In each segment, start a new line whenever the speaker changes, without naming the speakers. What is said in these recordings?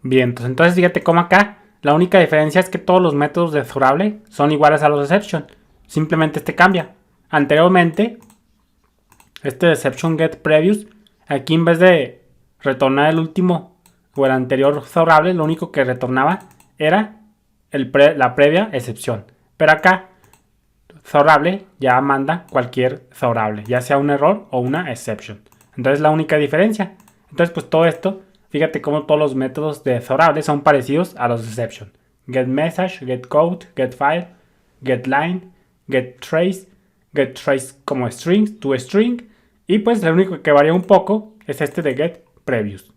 Bien, entonces fíjate cómo acá la única diferencia es que todos los métodos de explorable son iguales a los exception. Simplemente este cambia. Anteriormente, este exception get previous, aquí en vez de retornar el último o el anterior explorable, lo único que retornaba era la previa excepción. Pero acá, explorable ya manda cualquier explorable, ya sea un error o una exception. Entonces la única diferencia. Entonces pues todo esto, fíjate cómo todos los métodos de explorable son parecidos a los exception. Get message, get code, get file, get line, get trace como strings, to string. Y pues lo único que varía un poco es este de get previous.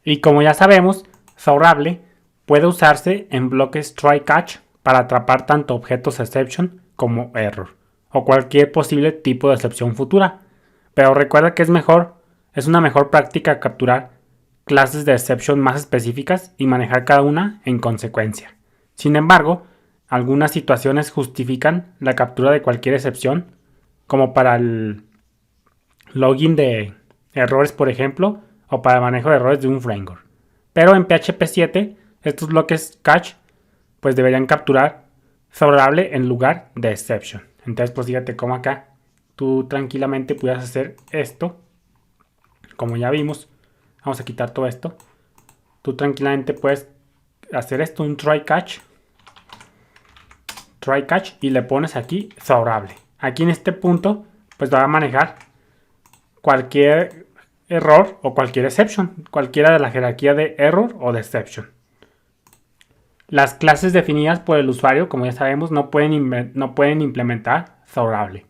Y como ya sabemos, explorable puede usarse en bloques try catch para atrapar tanto objetos exception como error o cualquier posible tipo de excepción futura. Pero recuerda que es una mejor práctica capturar clases de exception más específicas y manejar cada una en consecuencia. Sin embargo, algunas situaciones justifican la captura de cualquier excepción, como para el login de errores, por ejemplo, o para el manejo de errores de un framework. Pero en PHP 7, estos bloques catch pues deberían capturar explorable en lugar de exception. Entonces, pues fíjate cómo acá tú tranquilamente pudieras hacer esto. Como ya vimos, vamos a quitar todo esto. Tú tranquilamente puedes hacer esto, un try catch, y le pones aquí explorable. Aquí en este punto, pues va a manejar cualquier error o cualquier exception, cualquiera de la jerarquía de error o de exception. Las clases definidas por el usuario, como ya sabemos, no pueden implementar explorable.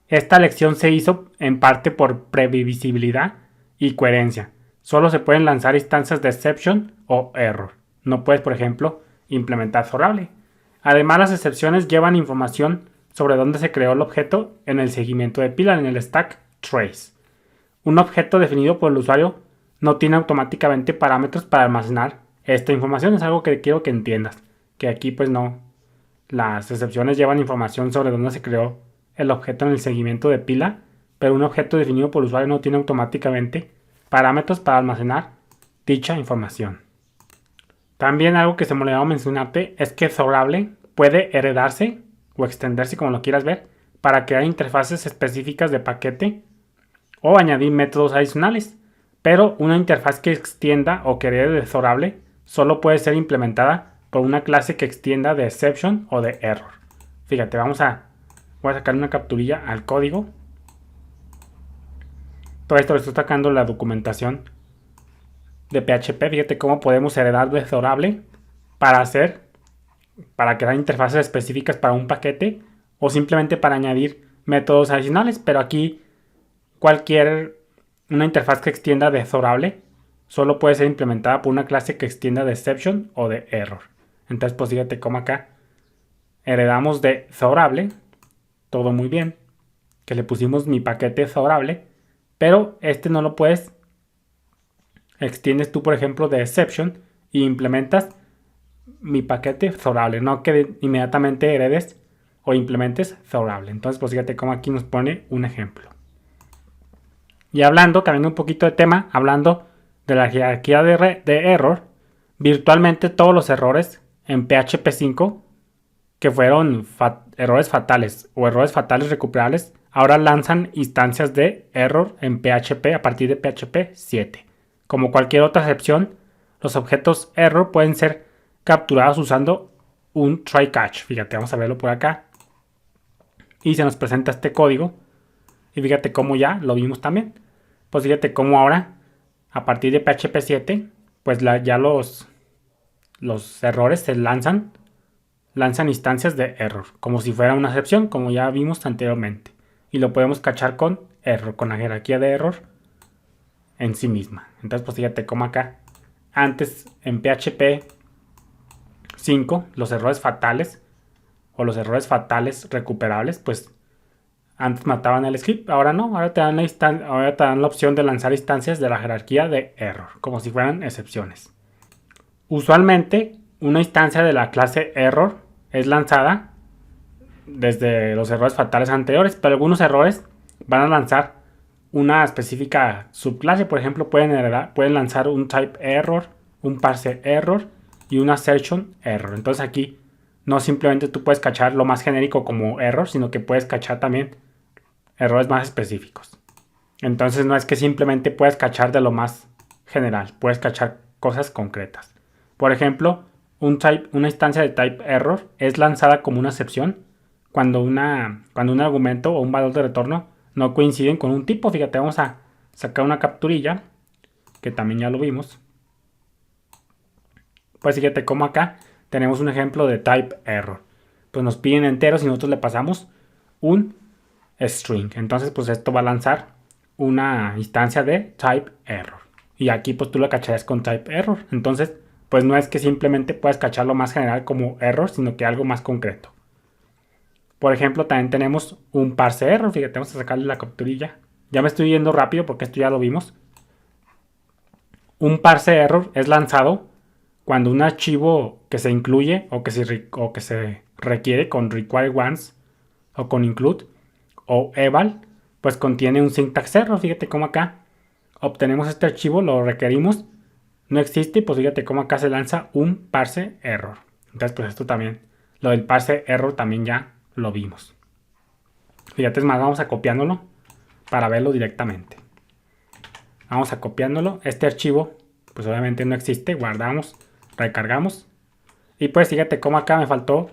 Esta elección se hizo en parte por previsibilidad y coherencia. Solo se pueden lanzar instancias de exception o error. No puedes, por ejemplo, implementar explorable. Además, las excepciones llevan información sobre dónde se creó el objeto en el seguimiento de pila, en el stack trace. Un objeto definido por el usuario no tiene automáticamente parámetros para almacenar esta información. Es algo que quiero que entiendas. Que aquí pues no. Las excepciones llevan información sobre dónde se creó el objeto en el seguimiento de pila, pero un objeto definido por el usuario no tiene automáticamente parámetros para almacenar dicha información. También algo que se me olvidó mencionarte es que explorable puede heredarse o extenderse, como lo quieras ver, para crear interfaces específicas de paquete o añadir métodos adicionales. Pero una interfaz que extienda o que herede de explorable solo puede ser implementada por una clase que extienda de exception o de error. Fíjate, voy a sacar una capturilla al código. Todo esto lo estoy sacando la documentación de PHP. Fíjate cómo podemos heredar de explorable para crear interfaces específicas para un paquete o simplemente para añadir métodos adicionales. Pero aquí una interfaz que extienda de explorable solo puede ser implementada por una clase que extienda de exception o de error. Entonces, pues fíjate cómo acá heredamos de explorable. Todo muy bien. Que le pusimos mi paquete explorable. Pero este no lo puedes. Extiendes tú, por ejemplo, de exception y implementas mi paquete explorable. No que inmediatamente heredes o implementes explorable. Entonces, pues fíjate cómo aquí nos pone un ejemplo. Y cambiando un poquito de tema, hablando de la jerarquía de error, virtualmente todos los errores en PHP 5 que fueron errores fatales o errores fatales recuperables, ahora lanzan instancias de error en PHP a partir de PHP 7. Como cualquier otra excepción, los objetos error pueden ser capturados usando un try catch. Fíjate, vamos a verlo por acá. Y se nos presenta este código. Y fíjate cómo ya lo vimos también. Pues fíjate cómo ahora, a partir de PHP 7, pues ya los errores se lanzan instancias de error, como si fuera una excepción, como ya vimos anteriormente. Y lo podemos cachar con error, con la jerarquía de error en sí misma. Entonces, pues fíjate cómo acá, antes en PHP 5, los errores fatales o los errores fatales recuperables, pues antes mataban el script, ahora no, ahora te dan la opción de lanzar instancias de la jerarquía de error, como si fueran excepciones. Usualmente, una instancia de la clase error es lanzada desde los errores fatales anteriores, pero algunos errores van a lanzar una específica subclase. Por ejemplo, pueden lanzar un type error un parse error y una assertion error. Entonces aquí no simplemente tú puedes cachar lo más genérico como error, sino que puedes cachar también errores más específicos. Entonces no es que simplemente puedes cachar de lo más general, puedes cachar cosas concretas. Por ejemplo, una instancia de type error es lanzada como una excepción cuando un argumento o un valor de retorno no coinciden con un tipo. Fíjate, vamos a sacar una capturilla, que también ya lo vimos. Pues fíjate cómo acá tenemos un ejemplo de type error. Pues nos piden enteros y nosotros le pasamos un string. Entonces pues esto va a lanzar una instancia de type error. Y aquí pues tú lo cacharías con type error. Entonces pues no es que simplemente puedas cacharlo más general como error, sino que algo más concreto. Por ejemplo, también tenemos un parse error. Fíjate, vamos a sacarle la capturilla. Ya me estoy yendo rápido porque esto ya lo vimos. Un parse error es lanzado cuando un archivo que se incluye o que se requiere con require once o con include o eval, pues contiene un syntax error. Fíjate cómo acá obtenemos este archivo, lo requerimos, no existe, pues fíjate cómo acá se lanza un parse error. Entonces pues esto también, lo del parse error también ya lo vimos. Fíjate, es más, vamos a copiándolo para verlo directamente. Vamos a copiándolo, este archivo pues obviamente no existe, guardamos, recargamos. Y pues fíjate cómo acá me faltó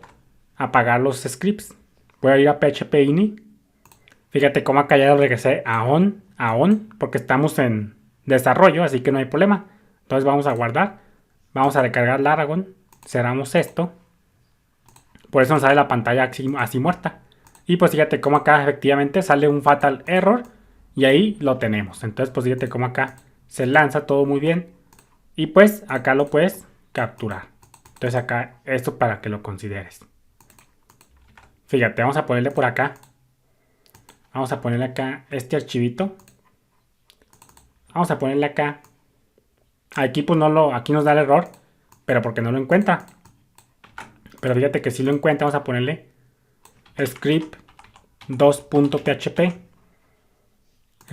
apagar los scripts. Voy a ir a PHP ini. Fíjate cómo acá ya lo regresé a on, porque estamos en desarrollo, así que no hay problema. Entonces vamos a guardar, vamos a recargar Laragon, cerramos esto. Por eso nos sale la pantalla así muerta. Y pues fíjate cómo acá efectivamente sale un fatal error y ahí lo tenemos. Entonces pues fíjate cómo acá se lanza todo muy bien y pues acá lo puedes capturar. Entonces acá esto para que lo consideres. Fíjate, vamos a ponerle por acá. Vamos a ponerle acá este archivito. Vamos a ponerle acá. Aquí pues aquí nos da el error, pero porque no lo encuentra. Pero fíjate que si lo encuentra, vamos a ponerle script 2.php.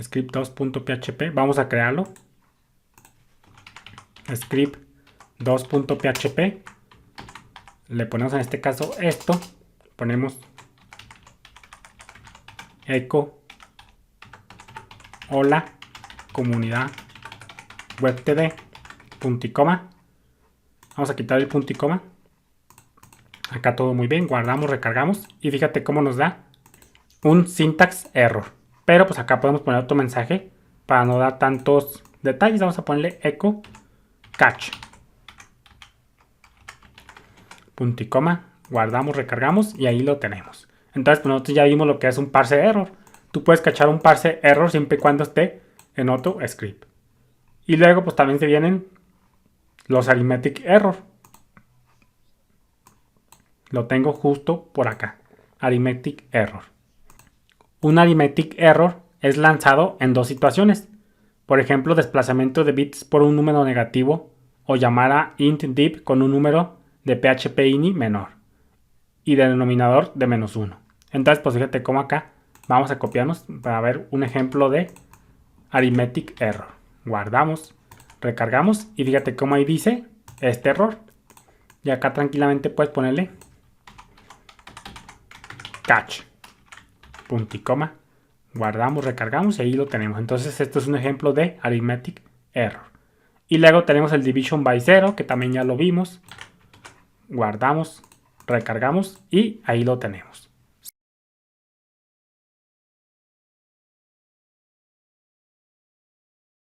Script 2.php. Vamos a crearlo. Script 2.php. Le ponemos en este caso esto. Ponemos echo hola comunidad webtd punto y coma. Vamos a quitar el punto y coma. Acá todo muy bien, guardamos, recargamos y fíjate cómo nos da un syntax error. Pero pues acá podemos poner otro mensaje para no dar tantos detalles. Vamos a ponerle echo catch punto y coma, guardamos, recargamos y ahí lo tenemos. Entonces pues nosotros ya vimos lo que es un parse error. Tú puedes cachar un parse error siempre y cuando esté en otro script. Y luego pues también se vienen los arithmetic error. Lo tengo justo por acá. Arithmetic error. Un arithmetic error es lanzado en dos situaciones. Por ejemplo, desplazamiento de bits por un número negativo o llamar a int div con un número de PHP ini menor y denominador de -1. Entonces, pues fíjate cómo acá vamos a copiarnos para ver un ejemplo de arithmetic error. Guardamos, recargamos y fíjate cómo ahí dice este error. Y acá tranquilamente puedes ponerle catch, punto y coma, guardamos, recargamos y ahí lo tenemos. Entonces esto es un ejemplo de arithmetic error. Y luego tenemos el division by 0, que también ya lo vimos. Guardamos, recargamos y ahí lo tenemos.